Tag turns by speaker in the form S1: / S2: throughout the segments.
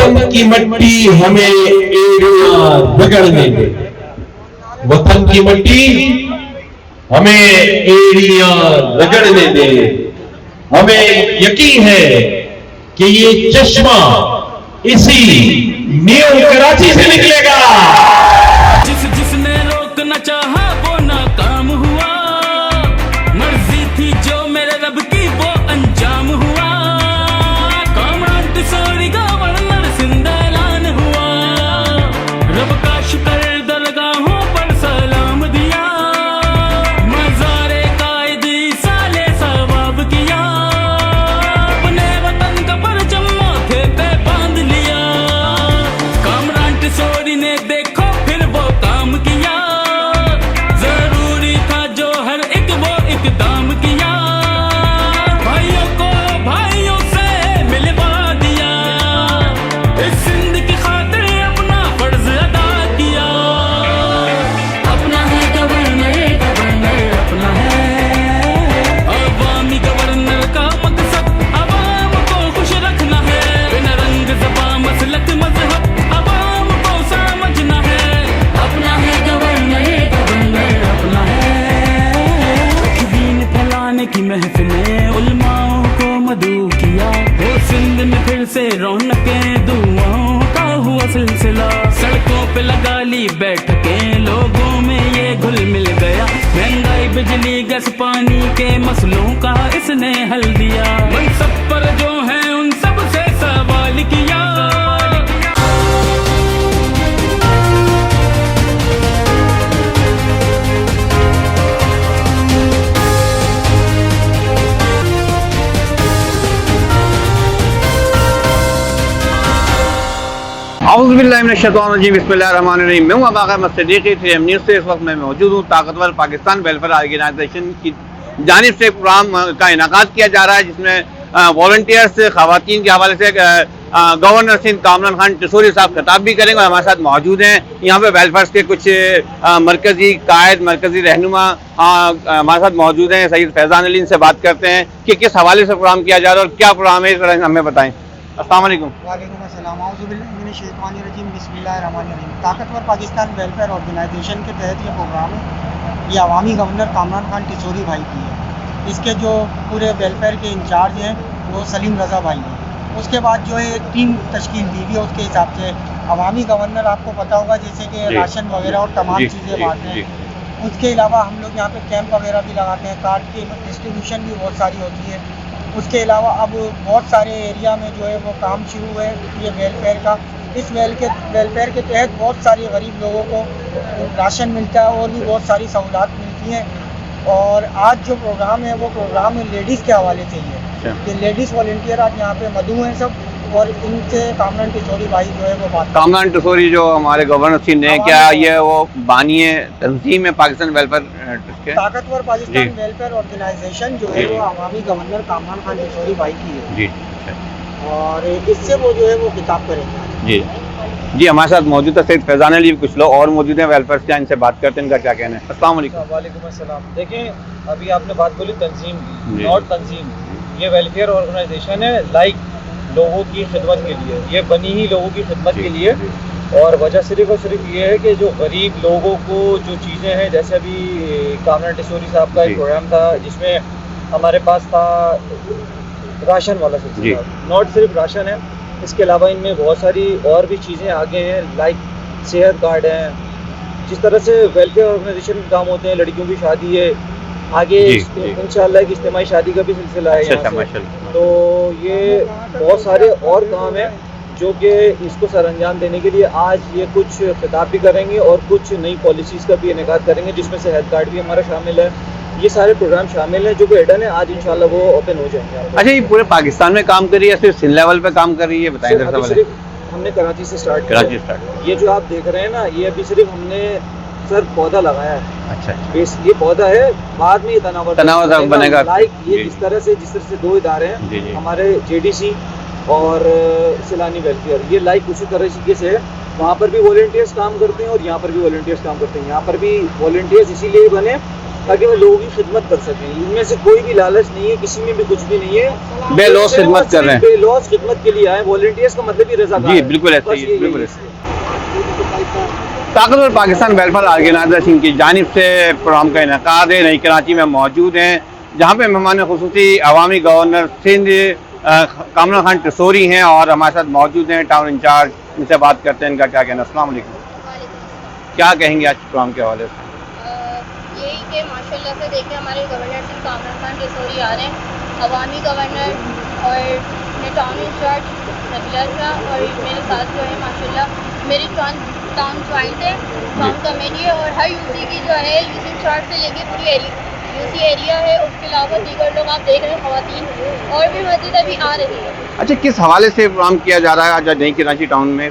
S1: वतन की मट्टी हमें एड़ियां रगड़ने दे, वतन की मट्टी हमें एड़ियां रगड़ने दे। हमें यकीन है कि ये चश्मा इसी न्यू कराची से निकलेगा।
S2: जिसने रोकना चाहा वो नाकाम हुआ, मर्जी थी जो मेरे रब की वो अंजाम हुआ। कामरान टिसोरी गवर्नर सिंध ऐलान हुआ, रब का शुक्र दरगाहों पर सलाम दिया। मज़ारे कायद साले सवाब किया, अपने वतन का परचम माथे पे बांध लिया। कामरान टिसोरी ने देखो फिर वो काम किया, जरूरी था जो हर एक वो इकदाम किया। भाइयों को भाइयों से मिलवा दिया, इस सिंध की खातिर अपना फर्ज अदा किया। अपना है गवर्नर, गवर्नर अपना है। अवामी गवर्नर का मकसद अवाम को खुश रखना है, बिना रंग ज़बा मसलक मजहब अवाम को समझना है। अपना है गवर्नर, गवर्नर अपना है। दीन फैलाने की महफिलें उलमाओं को मदऊ किया, वो सिंध में फिर से रौनकें दुआओं का हुआ सिलसिला। सड़कों पे लगा ली बैठकें, लोगों में ये घुल मिल गया। महंगाई बिजली गैस पानी के मसलों का इसने हल दिया। मनसब पर जो है उन सब से सवाल किया।
S3: औज़ुबिल्लाहिमिनश्शैतानिर्रजीम, बिस्मिल्लाहिर्रहमानिर्रहीम। मैं हूं अबू अहमद सिद्दीकी। TM न्यूज़ से इस वक्त मैं मौजूद हूं। ताकतवर पाकिस्तान वेलफेयर ऑर्गेनाइजेशन की जानिब से प्रोग्राम का इनेकाद किया जा रहा है, जिसमें वॉलंटियर्स ख़वातीन के हवाले से गवर्नर सिंध कामरान खान टिसोरी साहब खिताब भी करेंगे और हमारे साथ मौजूद हैं। यहाँ पे वेलफेयर के कुछ मरकज़ी कायद, मरकज़ी रहनुमा हमारे साथ मौजूद हैं। सैयद फैज़ान अली, इनसे बात करते हैं कि किस हवाले से प्रोग्राम किया जा रहा है और क्या प्रोग्राम है, इस तरह हमें बताएँ। अस्सलाम वालेकुम।
S4: वालेकुम अस्सलाम। औज़ुबिल्लाहिमिनश्शैतानिर्रजीम, बिस्मिल्लाहिर्रहमानिर्रहीम। ताकतवर पाकिस्तान वेलफेयर ऑर्गेनाइजेशन के तहत ये प्रोग्राम है, ये अवामी गवर्नर कामरान खान टिसोरी भाई की है। इसके जो पूरे वेलफेयर के इंचार्ज हैं वो सलीम रज़ा भाई हैं। उसके बाद जो है एक टीम तश्कील दी हुई है, उसके हिसाब से अवामी गवर्नर आपको पता होगा जैसे कि राशन वगैरह और तमाम चीज़ें बांटते हैं। उसके अलावा हम लोग यहाँ पे कैंप वगैरह भी लगाते हैं, कार्ड की डिस्ट्रीब्यूशन भी बहुत सारी होती है। उसके अलावा अब बहुत सारे एरिया में जो है वो काम शुरू है ये वेलफेयर का। इस वेलफेयर के तहत बहुत सारे गरीब लोगों को राशन मिलता है और भी बहुत सारी सहूलत मिलती हैं। और आज जो प्रोग्राम है वो प्रोग्राम लेडीज़ के हवाले से ही है। ये लेडीज़ वॉलंटियर आज यहाँ पे मौजूद हैं सब, और इनसे कामरान टिसोरी भाई जो है वो बात।
S3: कामरान टिसोरी जो हमारे गवर्नर सिंध हैं, क्या ये वो बानी तंजीम है पाकिस्तान वेलफेयर ट्रस्ट के?
S4: ताकतवर पाकिस्तान वेलफेयर ऑर्गेनाइजेशन जो है वो अवामी गवर्नर कामरान खान टिसोरी भाई की है
S3: जी,
S4: और इससे वो जो है वो खिताब करेंगे
S3: जी जी। हमारे साथ मौजूद है सैयद फैज़ान अली, कुछ लोग और मौजूद हैं वेलफेयर से, इनसे बात करते हैं, इनका क्या कहना है। अस्सलाम वालेकुम।
S5: वालेकुम अस्सलाम। देखें, अभी आपने बात बोली तंजीम की, नॉट तंजीम। ये वेलफेयर ऑर्गेनाइजेशन है, लाइक लोगों की खिदमत के लिए, ये बनी ही लोगों की खिदमत के लिए। और वजह सिर्फ और सिर्फ ये है कि जो गरीब लोगों को जो चीज़ें हैं, जैसे अभी कामरान टिसोरी साहब का एक प्रोग्राम था जिसमें हमारे पास था राशन वाला सिलसिला, नॉट सिर्फ राशन है, इसके अलावा इनमें बहुत सारी और भी चीज़ें आगे हैं, लाइक सेहत कार्ड हैं। जिस तरह से वेलफेयर ऑर्गेनाइजेशन के काम होते हैं, लड़कियों की शादी है, आगे इंशाल्लाह एक इज्तिमाई शादी का भी सिलसिला है यहाँ से। तो ये बहुत सारे और काम हैं जो कि इसको सरअंजाम देने के लिए आज ये कुछ खिताब भी करेंगे और कुछ नई पॉलिसीज़ का भी इनेकाद करेंगे, जिसमें सेहत कार्ड भी हमारा शामिल है। ये सारे प्रोग्राम शामिल हैं जो कि हिडन है, आज इंशाल्लाह वो ओपन हो जाएंगे।
S3: अच्छा, ये पूरे पाकिस्तान में काम कर रही है, सिर्फ सिंध लेवल पे काम कर रही है, बताएं जरा।
S5: सिर्फ हमने कराची से स्टार्ट किया। ये जो आप देख रहे हैं ना, ये अभी सिर्फ हमने सर पौधा लगाया है। अच्छा, ये पौधा है, बाद में ये तनावर बनेगा। लाइक ये जिस तरह से दो इदारे हैं हमारे, JDC और सिलानी वेलफेयर, ये लाइक उसी तरीके से वहाँ पर भी वॉलंटियर्स काम करते हैं और यहाँ पर भी वॉलंटियर्स काम करते हैं। यहाँ पर भी वॉलंटियर्स इसीलिए बने ताकि वो लोगों की खिदमत कर सकें। इनमें से कोई भी लालच नहीं है, किसी में भी कुछ भी नहीं है,
S3: बेलौस
S5: सिर्फ
S3: खिदमत कर रहे हैं।
S5: बेलौस खिदमत के लिए आए। वॉलंटियर्स का मतलब ही रज़ाकार
S3: जी
S5: है।
S3: बिल्कुल ऐसा ही
S5: बस
S3: है,
S5: यही
S3: बिल्कुल
S5: है।
S3: ऐसा ही। ताकतवर पाकिस्तान वेलफेयर ऑर्गेनाइजेशन की जानिब से प्रोग्राम का इनकाद है। नई कराची में मौजूद हैं, जहाँ पे मेहमान खुसूसी अवामी गवर्नर सिंध कामरान खान टिसोरी हैं और हमारे साथ मौजूद हैं टाउन इंचार्ज। इनसे बात करते हैं, इनका क्या कहना। अस्सलाम वालेकुम। क्या कहेंगे आज प्रोग्राम के हवाले से?
S6: यही कि माशाल्लाह से देखें हमारे गवर्नर सिंह कामरान खान टिसोरी आ रहे हैं, अवामी गवर्नर और टाउन इंचार्ज नबीला शाह और मेरे साथ जो है माशाल्लाह मेरी टाउन ज्वाइंट है, टाउन कमेटी है और हर यूसी की जो है यूसी इंचार्ज से लेके पूरी यूसी एरिया है। उसके अलावा दीगर लोग आप देख रहे हैं, ख़वातीन और भी मस्जिद अभी आ रही है।
S3: अच्छा, किस हवाले से प्रोग्राम किया जा रहा है आज नई कराची टाउन में?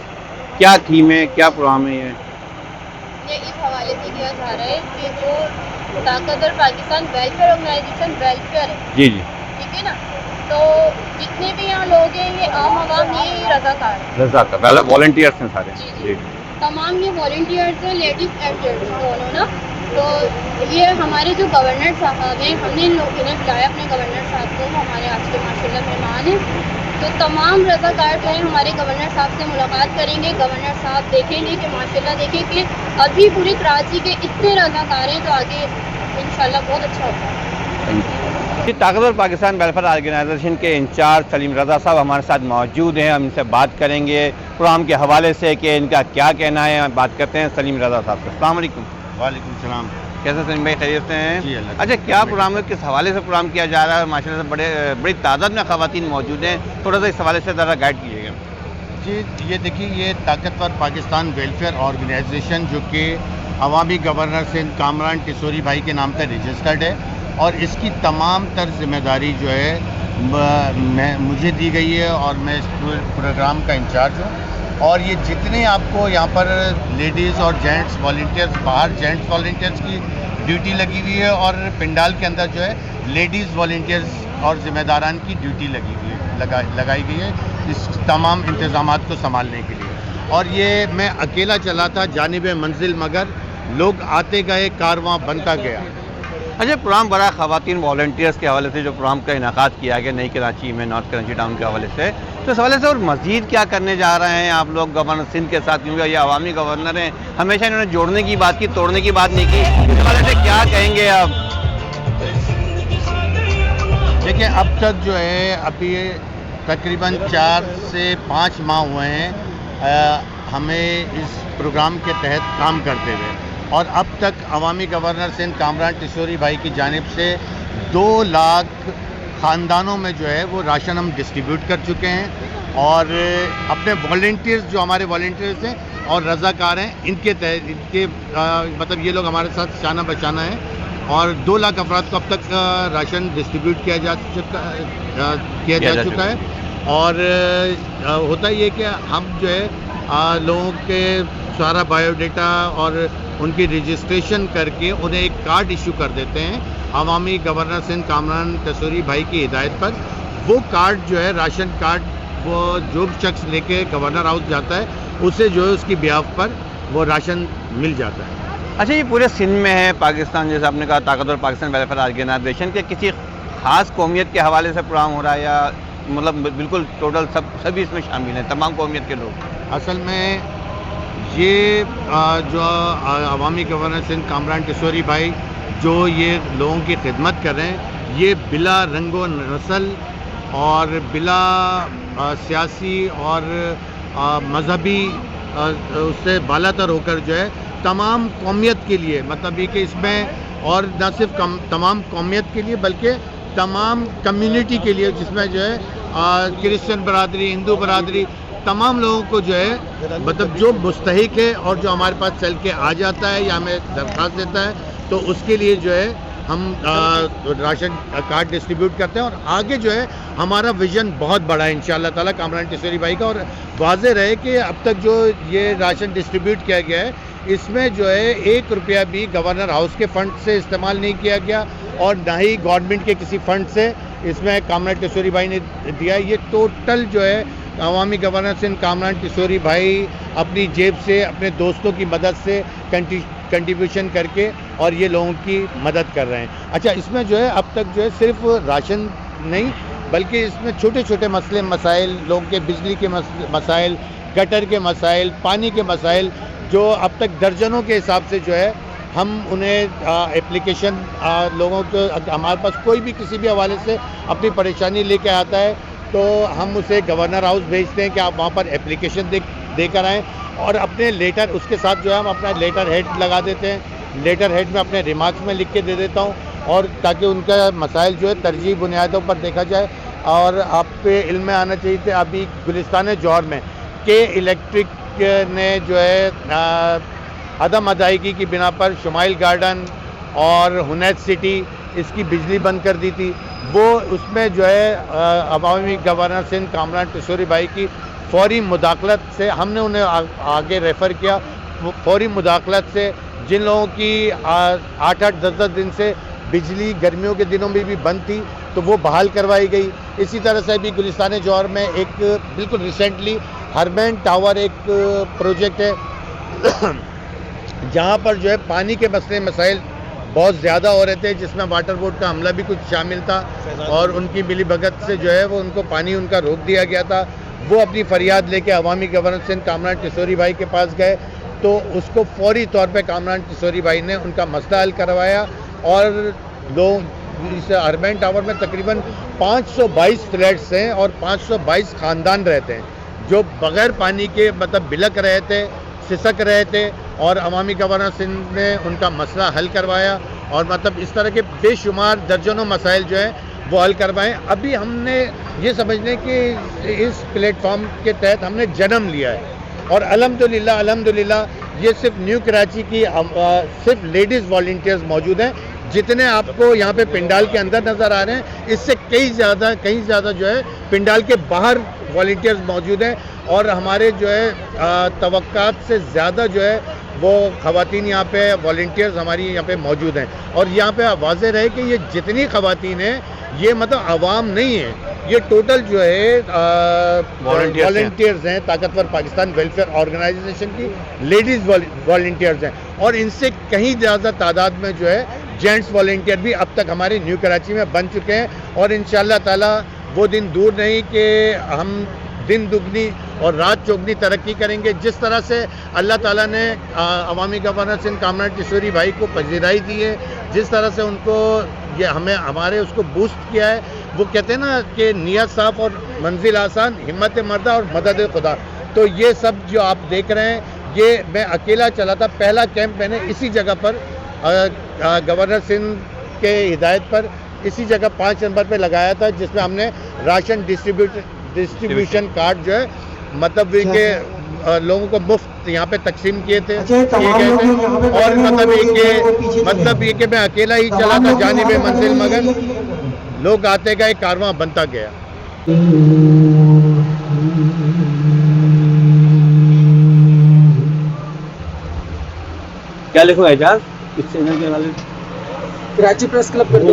S3: क्या थीम है, क्या प्रोग्राम है
S6: ये इस हवाले से किया जा रहा है कि जो ताकतवर पाकिस्तान वेलफेयर ऑर्गेनाइजेशन वेलफेयर है,
S3: जी जी,
S6: ठीक है ना, तो जितने भी यहाँ लोग हैं ये आम आवाम नहीं है, ये रज़ाकार है।
S3: रज़ाकार वॉलंटियर्स हैं सारे।
S6: जी जी, तमाम ये वॉलंटियर्स हैं, लेडीज़ एंड जेंट्स दोनों ना। तो ये हमारे जो गवर्नर साहब हैं, हमने इन लोगों ने बुलाया अपने गवर्नर साहब को, वो हमारे आज के माशाल्लाह मेहमान हैं। तो तमाम रज़ाकार जो हैं हमारे गवर्नर साहब से मुलाकात करेंगे। गवर्नर साहब देखेंगे कि माशाल्लाह देखें कि अभी पूरी कराची के इतने रज़ाकार हैं, तो आगे इंशाल्लाह बहुत अच्छा होगा।
S3: ताकतवर पाकिस्तान वेलफेयर ऑर्गेनाइजेशन के इंचार्ज सलीम रज़ा साहब हमारे साथ मौजूद हैं। हम इनसे बात करेंगे प्रोग्राम के हवाले से कि इनका क्या कहना है। बात करते हैं सलीम रज़ा साहब से। अस्सलाम वालेकुम।
S7: वालेकुम सलाम।
S3: कैसे सलीम भाई, खैरियत से हैं?
S7: जी, अल्लाह।
S3: अच्छा, क्या प्रोग्राम है, किस हवाले से प्रोग्राम किया जा रहा है? माशाल्लाह से बड़ी तादाद में ख़वातीन मौजूद हैं, थोड़ा सा इस हवाले से ज़रा गाइड कीजिएगा।
S7: जी, ये देखिए, ये ताकतवर पाकिस्तान वेलफेयर ऑर्गेनाइजेशन जो कि अवामी गवर्नर सिंध कामरान टिसोरी भाई के नाम पर रजिस्टर्ड है और इसकी तमाम तर जिम्मेदारी जो है मुझे दी गई है और मैं इस प्रोग्राम का इंचार्ज हूँ। और ये जितने आपको यहाँ पर लेडीज़ और जेंट्स वॉलंटियर्स, बाहर जेंट्स वॉलंटियर्स की ड्यूटी लगी हुई है और पिंडाल के अंदर जो है लेडीज़ वॉलंटियर्स और ज़िम्मेदारान की ड्यूटी लगी हुई है, लगाई गई है इस तमाम इंतज़ामात को संभालने के लिए। और ये मैं अकेला चला था जानिब मंजिल, मगर लोग आते गए, कारवां बनता गया।
S3: अच्छा, प्रोग्राम बड़ा ख़वातीन वॉलंटियर्स के हवाले से जो प्रोग्राम का इनकाद किया गया नई कराची में, नॉर्थ कराची टाउन के हवाले से, तो इस हवाले से और मज़ीद क्या करने जा रहे हैं आप लोग गवर्नर सिंध के साथ? क्योंकि ये अवामी गवर्नर हैं, हमेशा इन्होंने जोड़ने की बात की, तोड़ने की बात नहीं की। इस हवाले से क्या कहेंगे आप?
S7: देखिए, अब तक जो है अभी तकरीबन 4 से 5 माह हुए हैं हमें इस प्रोग्राम के तहत काम करते हुए, और अब तक अवामी गवर्नर सिंध कामरान टिसोरी भाई की जानिब से 2 लाख ख़ानदानों में जो है वो राशन हम डिस्ट्रीब्यूट कर चुके हैं। और अपने वॉलंटियर्स, जो हमारे वॉलंटियर्स हैं और रज़ाकार हैं, इनके तहत मतलब ये लोग हमारे साथ शाना बचाना है और 2 लाख अफराद को अब तक राशन डिस्ट्रीब्यूट किया जा चुका है। और होता ये कि हम जो है लोगों के सारा बायोडाटा और उनकी रजिस्ट्रेशन करके उन्हें एक कार्ड इशू कर देते हैं अवामी गवर्नर सिंध कामरान टिसोरी भाई की हिदायत पर। वो कार्ड जो है, राशन कार्ड, वो जो भी शख्स लेके गवर्नर हाउस जाता है उसे जो है उसकी बिहाफ पर वो राशन मिल जाता है।
S3: अच्छा, ये पूरे सिंध में है पाकिस्तान, जैसे आपने कहा ताकतवर पाकिस्तान वेलफेयर ऑर्गेनाइजेशन के किसी ख़ास कौमियत के हवाले से प्रोग्राम हो रहा है या मतलब बिल्कुल टोटल सभी इसमें शामिल हैं, तमाम कौमियत के लोग?
S7: असल में ये जो अवामी गवर्नर सिंध कामरान टिसोरी भाई जो ये लोगों की खिदमत कर रहे हैं, ये बिला रंगो नस्ल और बिला सियासी और मजहबी उससे बालातर होकर जो है तमाम कौमियत के लिए, मतलब ये कि इसमें और न सिर्फ तमाम कौमियत के लिए बल्कि तमाम कम्युनिटी के लिए, जिसमें जो है क्रिश्चियन बरादरी, हिंदू बरादरी, तमाम लोगों को जो है मतलब जो मुस्तहिक है और जो हमारे पास चल के आ जाता है या हमें दरख्वास्त देता है, तो उसके लिए जो है हम राशन कार्ड डिस्ट्रीब्यूट करते हैं। और आगे जो है हमारा विज़न बहुत बड़ा है इंशाअल्लाह ताला कामरान टिसोरी भाई का। और वाज़ेह रहे कि अब तक जो ये राशन डिस्ट्रीब्यूट किया गया है, इसमें जो है 1 रुपया भी गवर्नर हाउस के फ़ंड से इस्तेमाल नहीं किया गया और ना ही गवर्नमेंट के किसी फ़ंड से इसमें कामरान टिसोरी भाई ने दिया। ये टोटल जो है अवामी गवर्नर सिंध कामरान टिसोरी भाई अपनी जेब से, अपने दोस्तों की मदद से कंट्रीब्यूशन करके और ये लोगों की मदद कर रहे हैं। अच्छा, इसमें जो है अब तक जो है सिर्फ राशन नहीं बल्कि इसमें छोटे छोटे मसले मसाइल, लोगों के बिजली के मसाइल, गटर के मसाइल, पानी के मसाइल, जो अब तक दर्जनों के हिसाब से जो है हम उन्हें एप्लीकेशन लोगों को, हमारे पास कोई भी किसी भी हवाले से अपनी परेशानी लेके आता है तो हम उसे गवर्नर हाउस भेजते हैं कि आप वहाँ पर एप्लीकेशन देकर आएँ और अपने लेटर, उसके साथ जो है हम अपना लेटर हेड लगा देते हैं। लेटर हेड में अपने रिमार्क्स में लिख के दे देता हूँ और ताकि उनका मसाइल जो है तरजीह बुनियादों पर देखा जाए। और आप पे इल्म में आना चाहिए थे, अभी गुलिस्तान जौहर में के इलेक्ट्रिक ने जो है अदम अदायगी की बिना पर शुमाइल गार्डन और हुनैत सिटी इसकी बिजली बंद कर दी थी। वो उसमें जो है अवामी गवर्नर सिंध कामरान टिशोरी भाई की फौरी मुदाखलत से हमने उन्हें आगे रेफ़र किया। फौरी मुदाखलत से जिन लोगों की 8-8, 10-10 दिन से बिजली गर्मियों के दिनों में भी बंद थी तो वो बहाल करवाई गई। इसी तरह से अभी गुलिस्तान जौहर में एक बिल्कुल रिसेंटली हरमैन टावर एक प्रोजेक्ट है जहाँ पर जो है पानी के मसले मसाइल बहुत ज़्यादा हो रहे थे, जिसमें वाटर बोर्ड का हमला भी कुछ शामिल था और उनकी मिली भगत से जो है वो उनको पानी उनका रोक दिया गया था। वो अपनी फरियाद लेके अवामी गवर्नर सिंध कामरान टिशोरी भाई के पास गए तो उसको फौरी तौर पे कामरान टिशोरी भाई ने उनका मसला हल करवाया और लोग इस हरमैन टावर में तकरीबन 522 फ्लैट्स हैं और 522 ख़ानदान रहते हैं जो बग़ैर पानी के मतलब बिलक रहे थे, सिसक रहे थे और अवामी गवर्नर सिंध ने उनका मसला हल करवाया और मतलब इस तरह के बेशुमार दर्जनों मसाइल जो हैं वो हल करवाएं। अभी हमने ये समझने कि इस प्लेटफॉर्म के तहत हमने जन्म लिया है और अल्हम्दुलिल्लाह ये सिर्फ न्यू कराची की सिर्फ लेडीज़ वॉलंटियर्स मौजूद हैं। जितने आपको यहाँ पे पिंडाल के अंदर नज़र आ रहे हैं इससे कहीं ज़्यादा जो है पिंडाल के बाहर वॉलंटियर्स मौजूद हैं और हमारे जो है तवक्कात से ज़्यादा जो है वो ख़वातीन यहाँ पे वॉलंटियर्स हमारी यहाँ पे मौजूद हैं। और यहाँ पे वाज़ेह रहे कि ये जितनी ख़वातीन हैं ये मतलब आवाम नहीं है, ये टोटल जो है वॉलंटियर्स हैं, ताकतवर पाकिस्तान वेलफेयर ऑर्गेनाइजेशन की लेडीज़ वॉलंटियर्स हैं और इनसे कहीं ज़्यादा तादाद में जो है जेंट्स वॉलंटियर भी अब तक हमारे न्यू कराची में बन चुके हैं और इंशाअल्लाह ताला वो दिन दूर नहीं कि हम दिन दुगनी और रात चौगनी तरक्की करेंगे। जिस तरह से अल्लाह ताला ने अवामी गवर्नर सिंध कामरान टिशोरी भाई को पजीराई दी है, जिस तरह से उनको ये हमें हमारे उसको बूस्ट किया है, वो कहते हैं ना कि नियत साफ और मंजिल आसान, हिम्मत मर्दा और मदद खुदा। तो ये सब जो आप देख रहे हैं ये मैं अकेला चला था। पहला कैंप मैंने इसी जगह पर गवर्नर सिंध के हिदायत पर इसी जगह 5 नंबर पे लगाया था जिसमें हमने राशन डिस्ट्रीब्यूशन कार्ड जो है मतलब के लोगों को मुफ्त यहाँ पे तकसीम किए थे और मतलब ये कि मैं अकेला ही चला था जानिब मंजिल मगर लोग आते गए, कारवां बनता गया।
S3: क्या लिखो एजाज इस चैनल के वाले
S5: कराची प्रेस क्लब कर दो।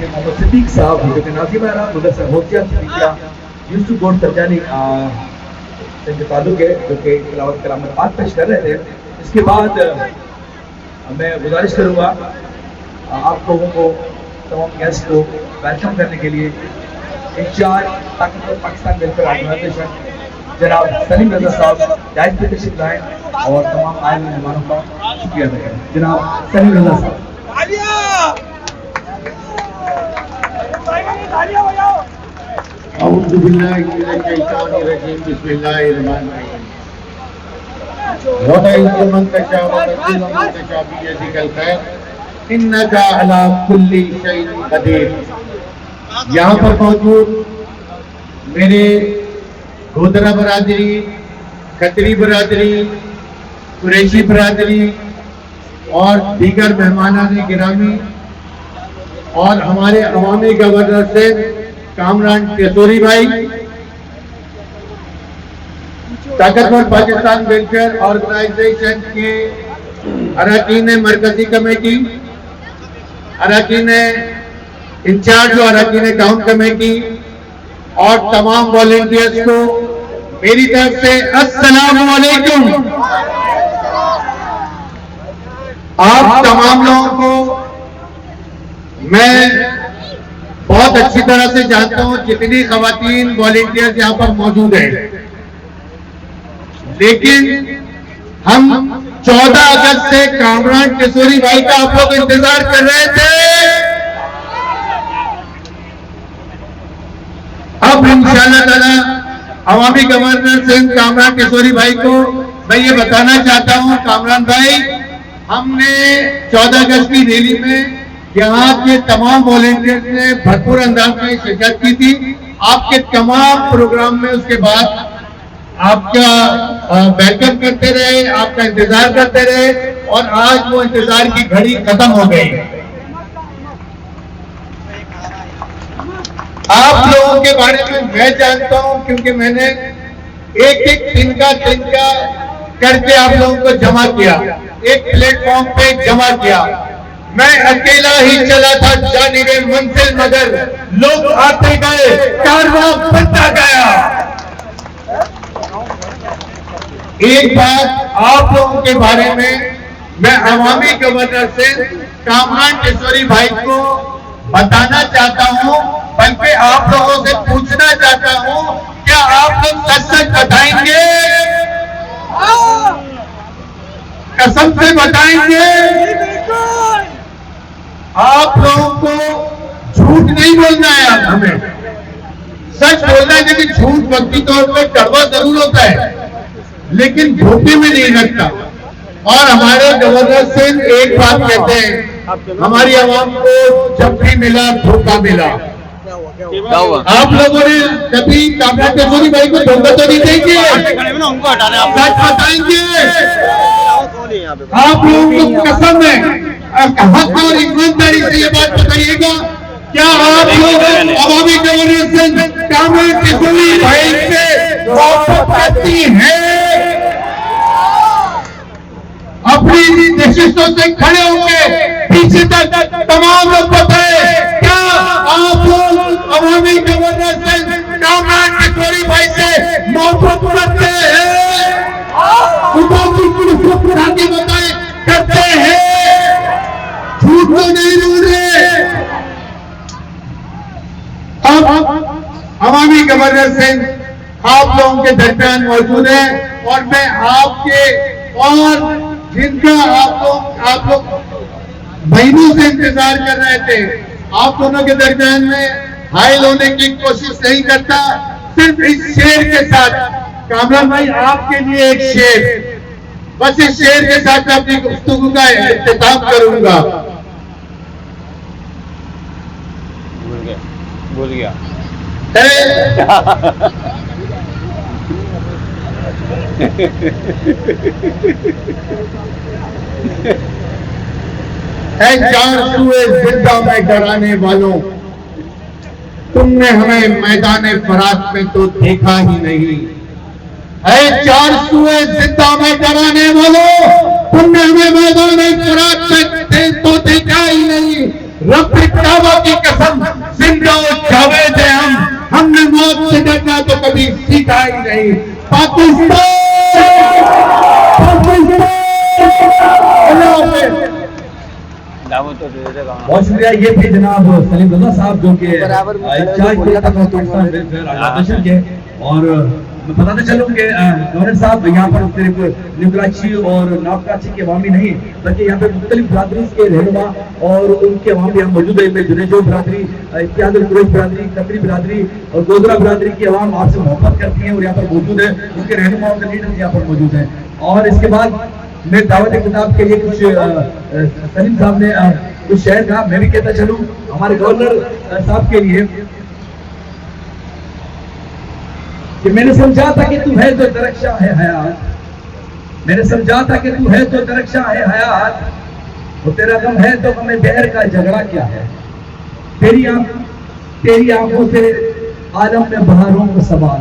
S8: Muhammad Siddiq साहब Dr. Nazim Ahmad उधर से मोतिया Siddiqia used to go to Tarjani से जो ताल्लुक है जो कि तिलावत कलामत बात पेश कर रहे थे. इसके बाद मैं गुजारिश करूँगा आप लोगों को तमाम गेस्ट को वेलकम करने के लिए इंचार्ज ताकतवर पाकिस्तान वेलफेयर ऑर्गेनाइजेशन जनाब सलीम रजा साहब डाइट पे तशरीफ लाएं और तमाम आए हुए मेहमानों का शुक्रिया अदा करें. जनाब सलीम रजा साहब.
S7: अऊज़ु बिल्लाहि मिनश शैतानिर रजीम बिस्मिल्लाहिर रहमानिर रहीम. वतइज़्ज़ु मन तशा व तुज़िल्लु मन तशा बियदिकल खैर इन्नका अला कुल्ली शैइन कदीर. यहाँ पर मौजूद मेरे गोदरा बरादरी, खतरी बरादरी, कुरैशी बरादरी और दीगर मेहमानान गिरामी और हमारे अवामी गवर्नर से कामरान टिसोरी भाई, ताकतवर पाकिस्तान वेलफेयर ऑर्गेनाइजेशन के अरकान मरकजी कमेटी, अरकान इंचार्ज और अरकान टाउन कमेटी और तमाम वॉलंटियर्स को मेरी तरफ से अस्सलामु अलैकुम. आप तमाम लोगों को मैं बहुत अच्छी तरह से जानता हूं, जितनी खवातीन वॉलंटियर्स यहाँ पर मौजूद हैं. लेकिन हम 14 अगस्त से कामरान टिसोरी भाई का आप लोग इंतजार कर रहे थे. अब इंशाअल्लाह ताला अवामी गवर्नर सिंह कामरान टिसोरी भाई को मैं ये बताना चाहता हूं, कामरान भाई हमने 14 अगस्त की रैली में यहाँ के तमाम वॉलंटियर्स ने भरपूर अंदाज में शिरकत की थी. आपके तमाम प्रोग्राम में उसके बाद आपका वेलकम करते रहे, आपका इंतजार करते रहे और आज वो इंतजार की घड़ी खत्म हो गई. आप लोगों के बारे में मैं जानता हूं क्योंकि मैंने एक एक तिनका करके आप लोगों को जमा किया, एक प्लेटफॉर्म पे जमा किया. मैं अकेला ही चला था जानिबे मंजिल, मगर लोग आते गए, कारवां बढ़ता गया. एक बात आप लोगों के बारे में मैं अवामी गवर्नर से कामरान टिसोरी भाई को बताना चाहता हूं, बल्कि आप लोगों से पूछना चाहता हूं, क्या आप लोग सच बताएंगे? कसम से बताएंगे? आप लोगों को झूठ नहीं बोलना है, आप हमें सच बोलना है. लेकिन झूठ वक्ती तौर पर कड़वा जरूर होता है, लेकिन धोखे में नहीं रखता. और हमारे गवर्नर सिंह एक बात कहते हैं, हमारी आवाम को जब भी मिला धोखा मिला. आप लोगों ने कभी कामरान टिसोरी भाई को धोखा तो नहीं देंगे? सच बताएंगे? आप लोगों को कसम है, हक और ईमानदारी से ये बात बताइएगा, क्या आप लोग अवामी गवर्नर सिंह कामरान टिसोरी भाई से मोहब्बत करती हैं? अपनी नशिस्तों से खड़े होंगे, पीछे तक तमाम लोग बताए, क्या आप लोग अवामी गवर्नर सिंह कामरान टिसोरी भाई से मोहब्बत करते हैं? बताए, क्या
S9: तो नहीं बोल रहे। अब अवामी गवर्नर सिंह आप लोगों के दरमियान मौजूद है और मैं आपके और जिनका आप लोग महीनों से इंतजार कर रहे थे, आप दोनों के दरमियान में हाइल होने की कोशिश नहीं करता। सिर्फ इस शेर के साथ कामरान भाई आपके लिए एक शेर, बस इस शेर के साथ मैं अपनी गुफ्तगू का इख्तिताम करूंगा।
S3: भूल गया
S9: है चार सुए जिंदा में डराने वालों, तुमने हमें मैदान फरात में तो देखा ही नहीं। है चार सुए जिंदा में डराने वालों, तुमने हमें मैदान फरात में तो देखा ही नहीं। रब काबा की कसम जिंदा जावेद है हमने मौत से डरना तो कभी सीखा ही नहीं। पाकिस्तान
S8: बहुत शुक्रिया। ये थे जनाब सलीम रजा साहब जो कि ऑर्गेनाइजेशन के, और मैं बताते चलूं कि गवर्नर साहब यहाँ पर सिर्फ न्यू कराची और नॉर्थ कराची के अवामी नहीं बल्कि यहाँ पे मुख्तलिफ बिरादरी के रहनुमा और उनके अवाम भी यहाँ मौजूद है। इनमें जुनेजो बिरादरी, इत्तेहादुल कुरैश बिरादरी, कतरी बिरादरी और गोदरा बिरादरी की अवाम आपसे मोहब्बत करती है और यहाँ पर मौजूद है। उनके रहनुमा और लीडर यहाँ पर मौजूद है। और इसके बाद मैं दावत किताब के लिए कुछ सलीम साहब ने कुछ शेयर कहा, मैं भी कहता चलूं हमारे गवर्नर साहब के लिए कि मैंने समझा था कि तू है तो दरख्शा है हयात, मैंने समझा था कि तू है तो दरख्शा है हयात, और तेरा गम है तो हमें बहर का झगड़ा क्या है। तेरी आंखों से आलम में बहारों को सवाल,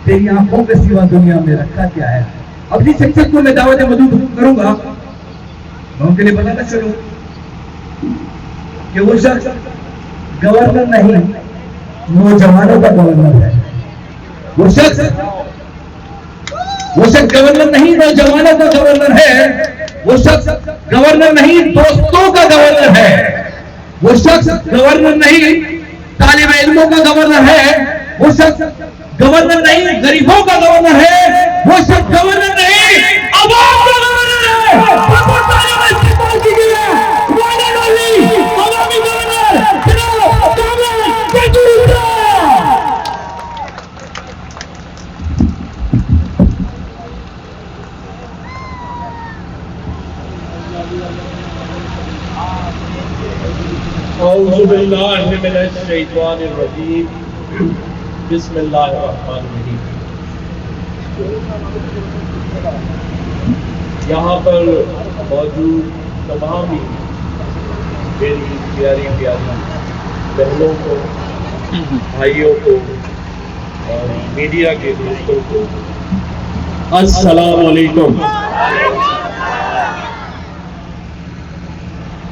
S8: तेरी आंखों के सिवा दुनिया में रखा क्या है। अपनी शख्सियत को मैं दावत मौजूद करूंगा, मैं उनके लिए बताना चलूं कि वो शख्स गवर्नर नहीं नौजवानों का गवर्नर है। वो शख्स गवर्नर नहीं नौजवानों का गवर्नर है। वो शख्स गवर्नर नहीं दोस्तों का गवर्नर है। वो शख्स गवर्नर नहीं तालिब इल्मों का गवर्नर है। वो शख्स गवर्नर नहीं गरीबों का गवर्नर है। वो शख्स गवर्नर नहीं अवाम का गवर्नर है।
S1: बिस्मिल्लाहिर्रहमानिर्रहीम। यहाँ पर मौजूद तमाम ही मेरी प्यारी प्यारी बहनों को, भाइयों को और मीडिया के दोस्तों को अस्सलाम वालेकुम।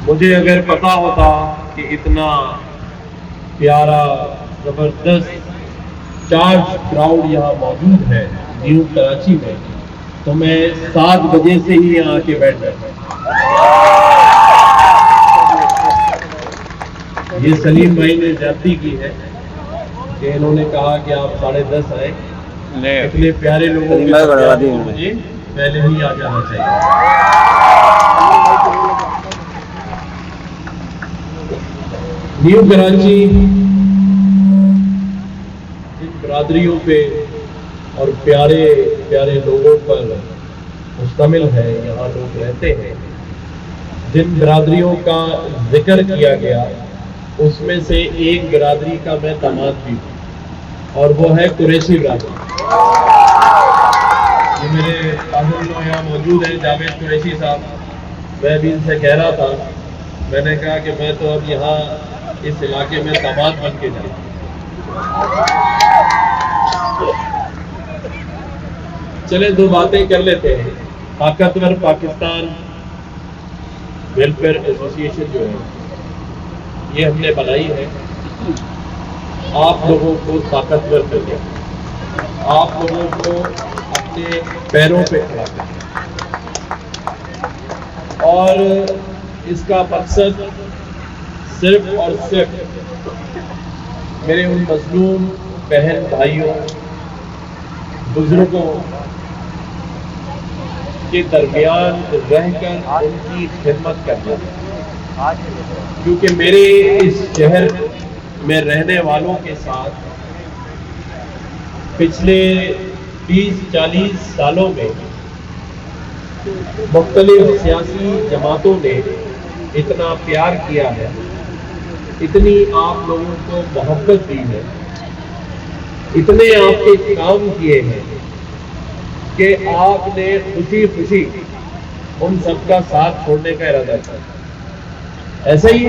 S1: मुझे अगर पता होता कि इतना प्यारा जबरदस्त चार्ज क्राउड यहाँ मौजूद है न्यू कराची में, तो मैं 7 बजे से ही यहाँ आके बैठ जाता। ये सलीम भाई ने ज्यादती की है कि इन्होंने कहा कि आप 10:30 आए, इतने प्यारे लोगों के मुझे पहले ही आ जाना चाहिए। न्यू कराची जिन बिरादरियों पे और प्यारे प्यारे लोगों पर मुश्तमिल है, यहाँ लोग रहते हैं, जिन बिरादरियों का जिक्र किया गया उसमें से एक बिरादरी का मैं दामाद भी हूँ और वो है कुरैशी बिरादरी। ये मेरे कानून यहाँ मौजूद है जावेद कुरैशी साहब, मैं भी इनसे कह रहा था, मैंने कहा कि मैं तो अब यहाँ इस इलाके में दामाद बन के जाऊँ। चले 2 बातें कर लेते हैं। ताकतवर पाकिस्तान वेलफेयर एसोसिएशन जो है ये हमने बनाई है आप लोगों को ताकतवर करने, आप लोगों को अपने पैरों पे खड़ा करने। और इसका मकसद सिर्फ और सिर्फ मेरे उन मजलूम बहन भाइयों बुजुर्गों के दरमियान रहकर उनकी खिदमत करना, क्योंकि मेरे इस शहर में रहने वालों के साथ पिछले 30-40 सालों में मुख्तलिफ सियासी जमातों ने इतना प्यार किया है, इतनी आप लोगों को मोहब्बत दी है, इतने आपके काम किए हैं कि आपने खुशी खुशी उन सबका साथ छोड़ने का इरादा किया। ऐसा ही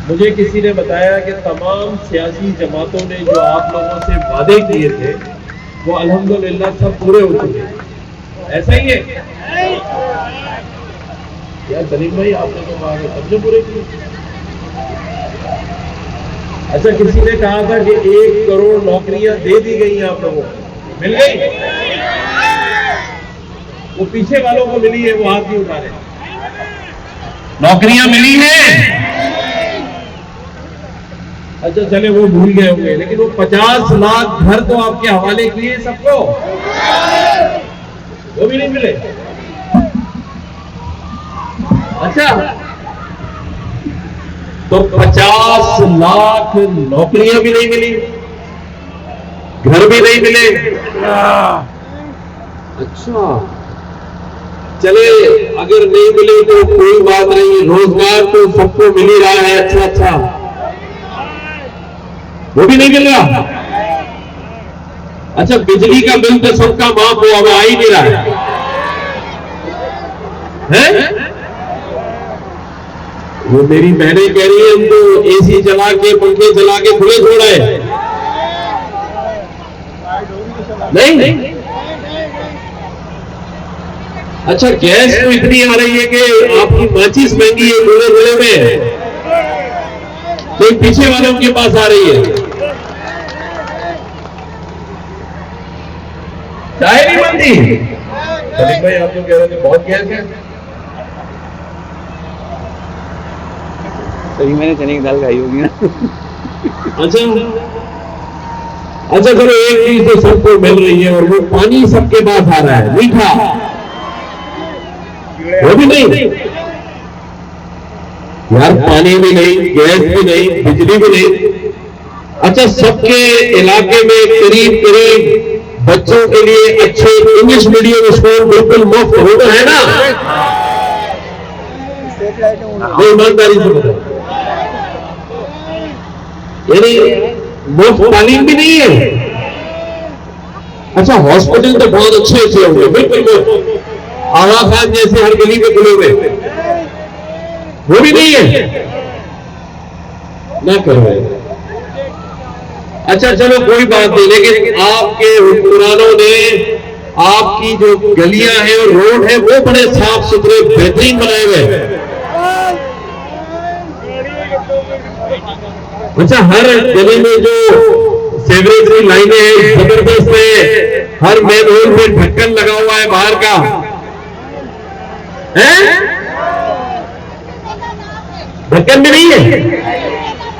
S1: मुझे किसी ने बताया कि तमाम सियासी जमातों ने जो आप लोगों से वादे किए थे वो अल्हम्दुलिल्लाह सब पूरे हो चुके हैं। ऐसा ही है यार सलीम भाई, आपने तो वादे सबने पूरे किए। अच्छा, किसी ने कहा था कि 1 करोड़ नौकरियां दे दी गई हैं आप लोगों को, मिल गई? वो पीछे वालों को मिली है, वो हाथ नहीं उठा रहे। नौकरियां मिली हैं? अच्छा चले, वो भूल गए होंगे, लेकिन वो 50 लाख घर तो आपके हवाले किए सबको, वो भी नहीं मिले। अच्छा, तो 50 लाख नौकरियां भी नहीं मिली, घर भी नहीं मिले। अच्छा चले, अगर नहीं मिले तो कोई बात नहीं, रोजगार तो सबको मिल ही रहा है। अच्छा, वो भी नहीं मिल रहा। अच्छा, बिजली का बिल तो सबका माफ हुआ, वो आ ही नहीं रहा है? वो मेरी बहनें कह रही है हम तो एसी चला के, पंखे चला के खुले छोड़ रहे नहीं। अच्छा, गैस तो इतनी आ रही है कि आपकी माचिस महंगी है पूरे जिले में, तो पीछे वालों के पास आ रही है। चाय नहीं बनती। सलीम भाई, आप लोग कह रहे थे बहुत गैस है।
S3: सही मैंने चने की दाल खाई होगी ना।
S1: अच्छा चलो, एक चीज तो सबको मिल रही है और वो पानी सबके पास आ रहा है, मीठा, वो भी नहीं यार, पानी भी नहीं, गैस भी नहीं, बिजली भी नहीं। अच्छा, सबके इलाके में करीब बच्चों के लिए अच्छे इंग्लिश मीडियम स्कूल बिल्कुल मुफ्त होना है ना? ईमानदारी से बताओ, यानी मुफ्त तालीम भी नहीं है। अच्छा, हॉस्पिटल तो बहुत अच्छे होंगे, बिल्कुल आगा खान जैसे हर गली में खुले हुए, वो भी नहीं है ना करवाए। अच्छा चलो, कोई बात नहीं, लेकिन आपके हुक्मरानों ने आपकी जो गलियां हैं और रोड है वो बड़े साफ सुथरे बेहतरीन बनाए हुए। अच्छा, हर गली में जो सीवरेज की लाइनें हैं जबरदस्त है, हर मेन रोड पे ढक्कन लगा हुआ है बाहर का है? ढक्कन भी नहीं है?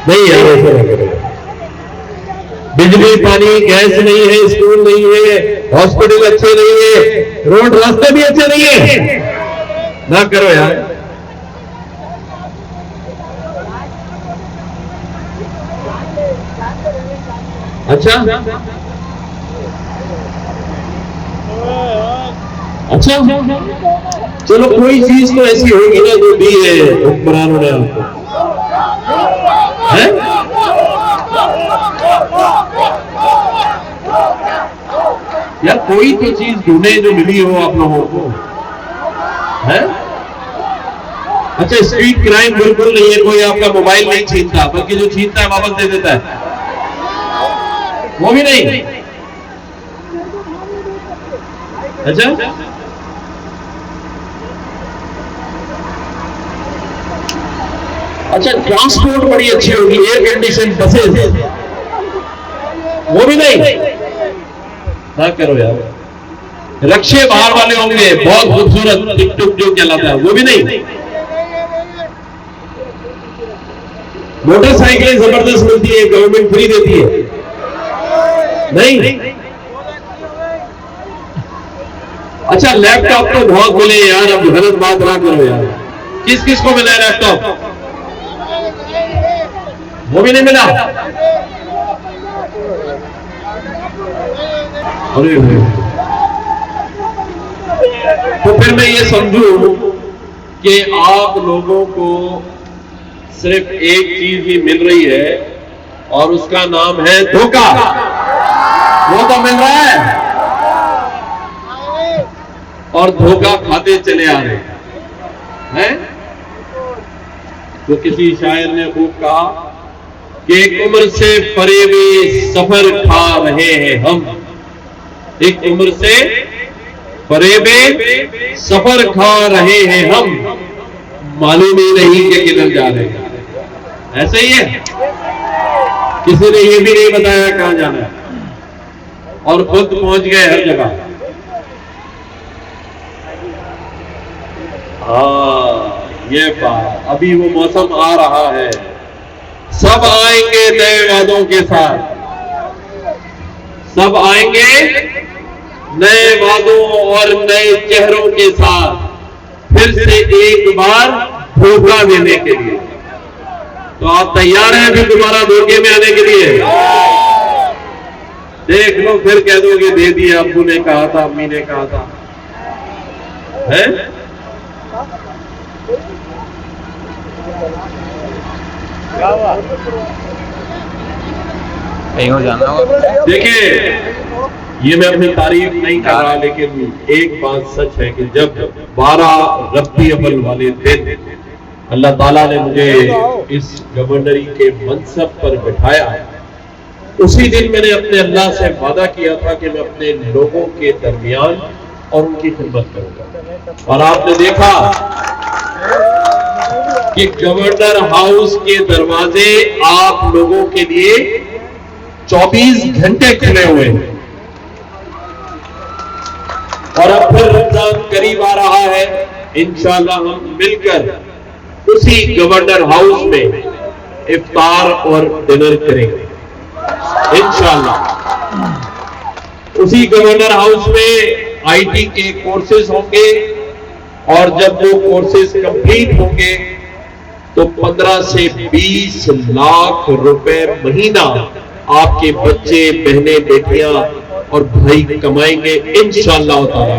S1: नहीं यार, ऐसा नहीं करेगा। बिजली पानी गैस नहीं है, स्कूल नहीं है, हॉस्पिटल अच्छे नहीं है, रोड रास्ते भी अच्छे नहीं है, ना करो यार। अच्छा चलो, कोई चीज तो ऐसी होगी ना जो दी है हुक्मरानों ने आपको, है? यार कोई तो चीज ढूंढे जो मिली हो आप लोगों को, है? अच्छा, स्ट्रीट क्राइम बिल्कुल नहीं है, कोई आपका मोबाइल नहीं छीनता, बल्कि जो छीनता है वापस दे देता है, वो भी नहीं। अच्छा, ट्रांसपोर्ट बड़ी अच्छी होगी, एयर कंडीशन बसेस, वो भी नहीं। ना करो यार। रक्षे बाहर वाले होंगे, बहुत खूबसूरत टिकटुक जो कहलाता है, वो भी नहीं। मोटरसाइकिलें जबरदस्त मिलती है, गवर्नमेंट फ्री देती है, नहीं। अच्छा, लैपटॉप तो बहुत मिले यार, अब गलत बात ना करो यार। किस किस को मिला है लैपटॉप? वो भी नहीं मिला। अरे तो फिर मैं ये समझूं कि आप लोगों को सिर्फ एक चीज ही मिल रही है और उसका नाम है धोखा। वो तो मिल रहा है और धोखा खाते चले आ रहे हैं। तो किसी शायर ने खूब कहा कि एक उम्र से फरेबे सफर खा रहे हैं हम, एक उम्र से फरेबे सफर खा रहे हैं हम, मालूम ही नहीं कि किधर जा रहे हैं। ऐसे ही है, किसी ने ये भी नहीं बताया कहां जाना है और खुद पहुंच गए हर जगह। ये बात, अभी वो मौसम आ रहा है, सब आएंगे नए वादों के साथ, सब आएंगे नए वादों और नए चेहरों के साथ, फिर से एक बार धोखा देने के लिए। तो आप तैयार हैं फिर दोबारा धोखे में आने के लिए? देख लो, फिर कह दोगे दे दिया, अब्बू ने कहा था, अम्मी ने कहा था, है?
S3: कहीं हो जाना होगा।
S1: देखिए, ये मैं अपनी तारीफ नहीं कर रहा, लेकिन एक बात सच है कि जब 12 रब्बी अव्वल वाले दिन अल्लाह ताला ने मुझे इस गवर्नरी के मनसब पर बिठाया, उसी दिन मैंने अपने अल्लाह से वादा किया था कि मैं अपने लोगों के दरमियान और उनकी खिदमत करूंगा। और आपने देखा कि गवर्नर हाउस के दरवाजे आप लोगों के लिए 24 घंटे खुले हुए हैं। और अब फिर रमजान करीब आ रहा है, इंशाल्लाह हम मिलकर उसी गवर्नर हाउस में इफ्तार और डिनर करेंगे इंशाल्लाह। उसी गवर्नर हाउस में आईटी के कोर्सेज होंगे और जब वो कोर्सेज कंप्लीट होंगे तो 15 से 20 लाख रुपए महीना आपके बच्चे, बहनें, बेटियां और भाई कमाएंगे इंशाअल्लाह ताला।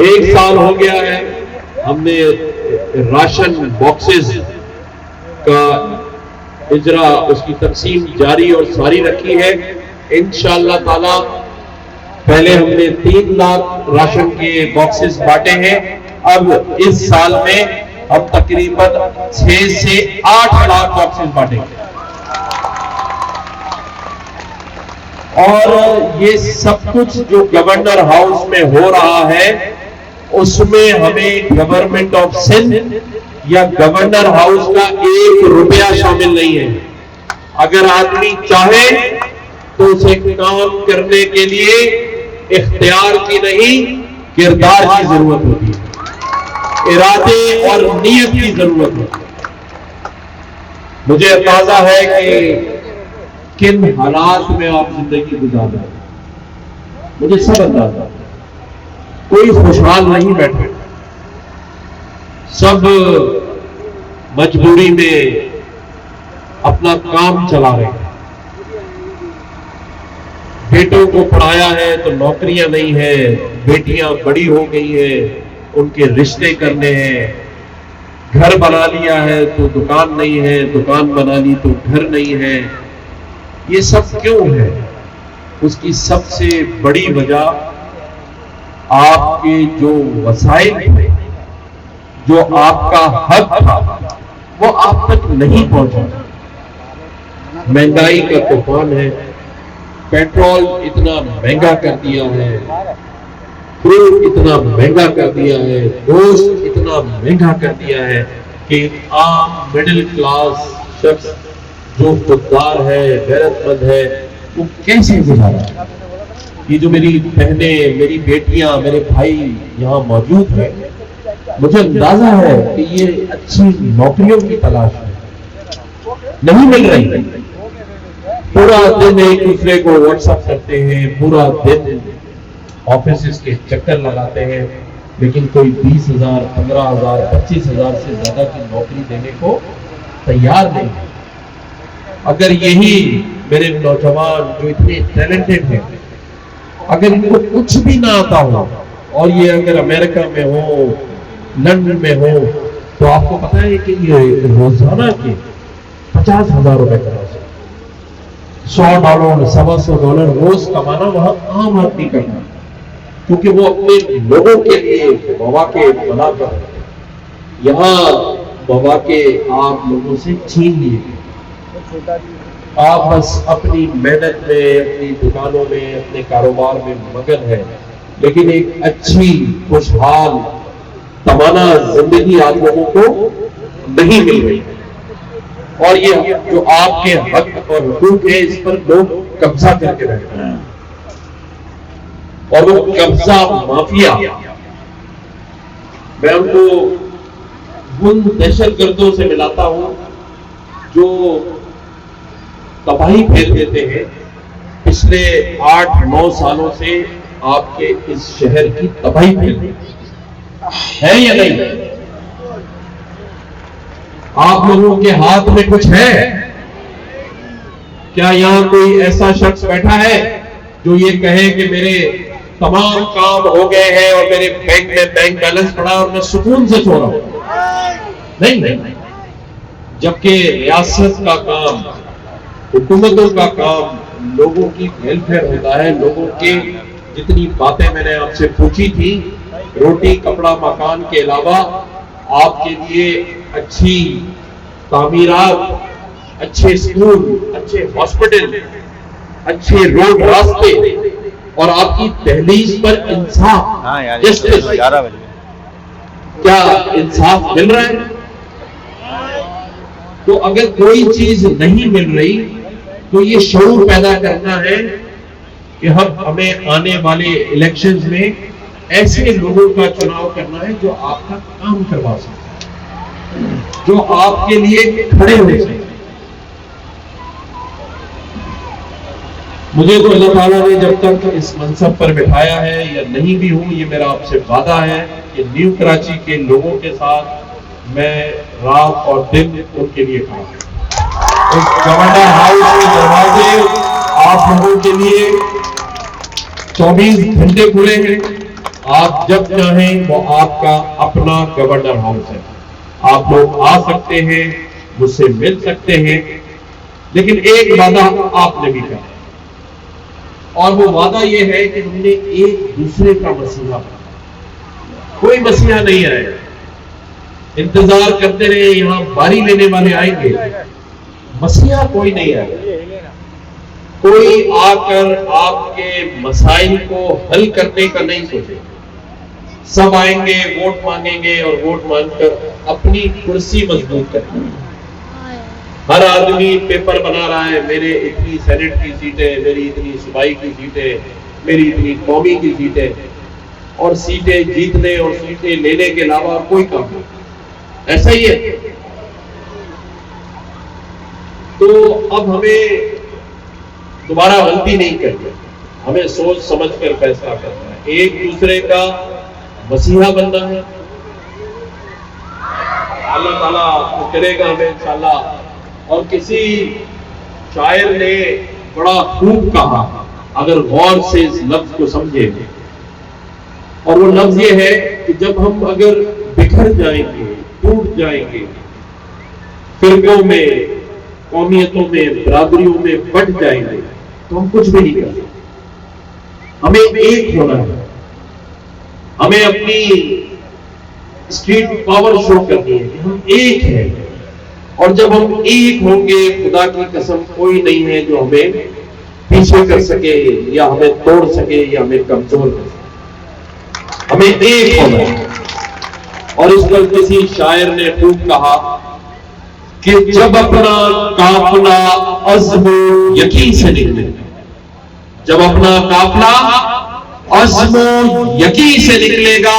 S1: एक साल हो गया है, हमने राशन बॉक्सेस का इजरा, उसकी तकसीम जारी और सारी रखी है इंशाअल्लाह ताला। पहले हमने 3 लाख राशन के बॉक्सेस बांटे हैं, अब इस साल में हम तकरीबन 6 से 8 लाख बॉक्सेस बांटेंगे। और ये सब कुछ जो गवर्नर हाउस में हो रहा है उसमें हमें गवर्नमेंट ऑफ सिंध या गवर्नर हाउस का 1 रुपया शामिल नहीं है। अगर आदमी चाहे तो उसे काम करने के लिए इख्तियार की नहीं, किरदार की जरूरत होती है, इरादे और नीयत की जरूरत होती है। मुझे अंदाजा है कि किन हालात में आप जिंदगी गुजार रहे हैं, मुझे सब अंदाजा है। कोई खुशहाल नहीं बैठा, सब मजबूरी में अपना काम चला रहे हैं। बेटों को पढ़ाया है तो नौकरियां नहीं है, बेटियां बड़ी हो गई हैं, उनके रिश्ते करने हैं, घर बना लिया है तो दुकान नहीं है, दुकान बना ली तो घर नहीं है। ये सब क्यों है? उसकी सबसे बड़ी वजह आपके जो वसाइल थे, जो आपका हक था, वो आप तक नहीं पहुंचा। महंगाई का तूफान है, पेट्रोल इतना महंगा कर दिया है, फ्रूट इतना महंगा कर दिया है, गोश्त इतना महंगा कर दिया है कि आम मिडिल क्लास शख्स जो खुददार है, गैरतमंद है, वो कैसे गुजारा। ये जो मेरी बहनें, मेरी बेटियां, मेरे भाई यहाँ मौजूद हैं, मुझे अंदाजा है कि ये अच्छी नौकरियों की तलाश है, नहीं मिल रही। पूरा दिन एक दूसरे को व्हाट्सएप करते हैं, पूरा दिन ऑफिस के चक्कर लगाते हैं, लेकिन कोई 20,000, 15,000, 25,000 से ज्यादा की नौकरी देने को तैयार नहीं है। अगर यही मेरे नौजवान जो इतने टैलेंटेड हैं, अगर इनको कुछ भी ना आता हो और ये अगर अमेरिका में हो, लंदन में हो, तो आपको पता है कि ये रोजाना के 50,000 रुपए कमा सकते, $100, $125 रोज कमाना वहां आम आदमी करना, क्योंकि वो अपने लोगों के लिए मौके बना कर, यहाँ मौके आप लोगों से छीन लिए। आप बस अपनी मेहनत में, अपनी दुकानों में, अपने कारोबार में मगन है, लेकिन एक अच्छी खुशहाल तमाना जिंदगी आप लोगों को नहीं मिल रही। और ये जो आपके हक और हुकूक है, इस पर लोग कब्जा करके बैठे हैं, और वो कब्जा माफिया, मैं उनको उन दहशतगर्दों से मिलाता हूं जो तबाही फेर देते हैं। पिछले 8-9 सालों से आपके इस शहर की तबाही फेर है या नहीं? आप लोगों के हाथ में कुछ है क्या? यहां कोई ऐसा शख्स बैठा है जो ये कहे कि मेरे तमाम काम हो गए हैं और मेरे बैंक में बैंक बैलेंस पड़ा और मैं सुकून से सो रहा हूं? नहीं। जबकि रियासत का काम, हुकूमतों का काम लोगों की वेलफेयर होता है। लोगों के जितनी बातें मैंने आपसे पूछी थी, रोटी, कपड़ा, मकान के अलावा आपके लिए अच्छी तामीरात, अच्छे स्कूल, अच्छे हॉस्पिटल, अच्छे रोड, रास्ते और आपकी दहलीज पर इंसाफ, जस्टिस, क्या इंसाफ मिल रहा है? तो अगर कोई चीज नहीं मिल रही तो ये शऊर पैदा करना है कि हमें आने वाले इलेक्शंस में ऐसे लोगों का चुनाव करना है जो आपका काम करवा सके, जो आपके लिए खड़े हो सके। मुझे तो अल्लाह ताला ने जब तक इस मनसब पर बिठाया है या नहीं भी हूं, ये मेरा आपसे वादा है कि न्यू कराची के लोगों के साथ मैं रात और दिन उनके लिए खड़ा हूं। इस गवर्नर हाउस के दरवाजे आप लोगों के लिए 24 घंटे खुले हैं। आप जब चाहें वो आपका अपना गवर्नर हाउस है, आप लोग आ सकते हैं, मुझसे मिल सकते हैं, लेकिन एक वादा आपने भी कहा, और वो वादा ये है कि हमने एक दूसरे का मसीहा बना। कोई मसीहा नहीं आएगा, इंतजार करते रहे, यहां बारी लेने वाले आएंगे, मसीहा कोई नहीं आएगा। कोई आकर आपके मसाइल को हल करने का नहीं सोचेगा। सब आएंगे, वोट मांगेंगे और वोट मांगकर अपनी कुर्सी मजबूत करेंगे। हर आदमी पेपर बना रहा है, मेरे इतनी सेनेट की सीटें, मेरी इतनी सूबाई की सीटें, मेरी इतनी कौमी की सीटें, और सीटें जीतने और सीटें लेने के अलावा कोई काम नहीं। ऐसा ही है। तो अब हमें दोबारा गलती नहीं करनी, हमें सोच समझ कर फैसला करना है, एक दूसरे का मसीहा बनना है। अल्लाह ताला तो करेगा हमें इंशाअल्लाह। और किसी शायर ने बड़ा खूब कहा, अगर गौर से इस लफ्ज को समझे, और वो लफ्ज ये है कि जब हम अगर बिखर जाएंगे, टूट जाएंगे, फिरकों में, कौमियतों में, बरादरियों में बट जाएंगे, तो हम कुछ भी नहीं कर सकते। हमें एक होना है, हमें अपनी स्ट्रीट पावर शो करनी है कि हम एक हैं। और जब हम एक होंगे, खुदा की कसम कोई नहीं है जो हमें पीछे कर सके या हमें तोड़ सके या हमें कमजोर कर सके। हमें एक होना है। और इस पर किसी शायर ने खूब कहा कि जब अपना काफिला अज़्म यकीन से निकले, जब अपना काफिला अज़्म यकीन से निकलेगा,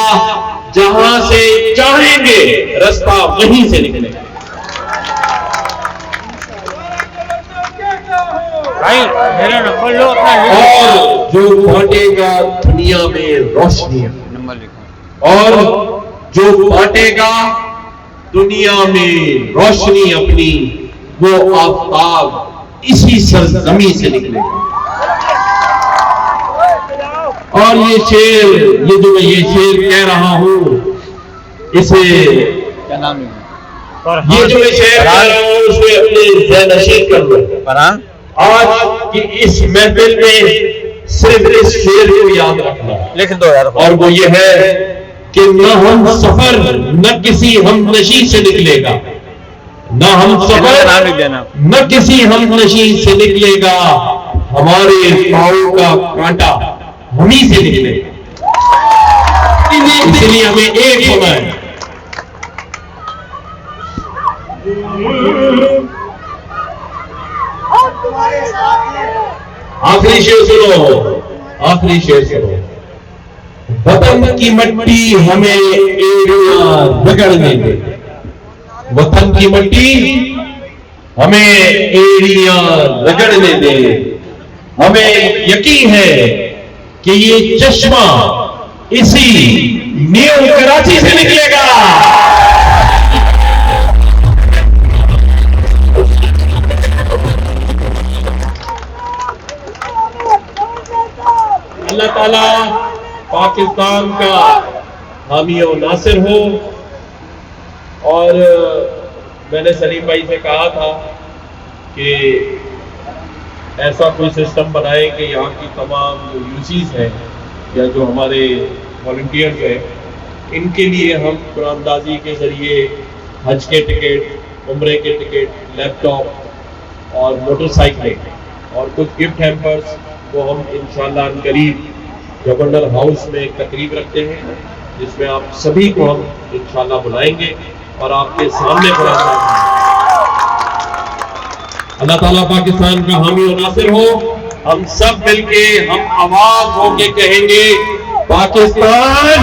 S1: जहां से चाहेंगे रास्ता वहीं से निकलेगा। और जो बांटेगा दुनिया में रोशनी, और जो बांटेगा दुनिया में रोशनी अपनी, वो आफताब इसी सरजमी से निकलेगा। और ये शेर, ये जो मैं ये शेर कह रहा हूं, इसे
S3: क्या नाम है?
S1: ये जो मैं शेर कह रहा हूं उसे अपने ज़हन-नशीं कर लो। आज की इस महफिल में सिर्फ इस शेर को याद रखना,
S3: लिख दो यार।
S1: और वो ये है कि न हम सफर न किसी हमनशी से निकलेगा, न हम सफर न किसी हमनशी से निकलेगा, हमारे पाँव का कांटा हम ही से निकलेगा। इसलिए हमें एक होना है। आखिरी शेर सुनो, आखिरी शेर सुनो। वतन की मट्टी हमें एड़ियां रगड़ने दे, वतन की मट्टी हमें एड़ियां रगड़ने दे। हमें यकीन है कि ये चश्मा इसी न्यू कराची से निकलेगा। अल्लाह ताला पाकिस्तान का हामी और नासिर हो। और मैंने सलीम भाई से कहा था कि ऐसा कोई सिस्टम बनाए कि यहाँ की तमाम जो यूसीज हैं या जो हमारे वॉलंटियर्स हैं, इनके लिए हम कुरानदाजी के ज़रिए हज के टिकट, उम्रे के टिकट, लैपटॉप और मोटरसाइकिलें और कुछ गिफ्ट हैम्पर्स को हम इंशाअल्लाह करीब गवर्नर हाउस में एक तकरीब रखते हैं, जिसमें आप सभी को हम इंशाअल्लाह बुलाएंगे और आपके सामने बुलाएंगे। अल्लाह ताला पाकिस्तान का हामी और नासिर हो। हम सब मिलके हम आवाज होके कहेंगे, पाकिस्तान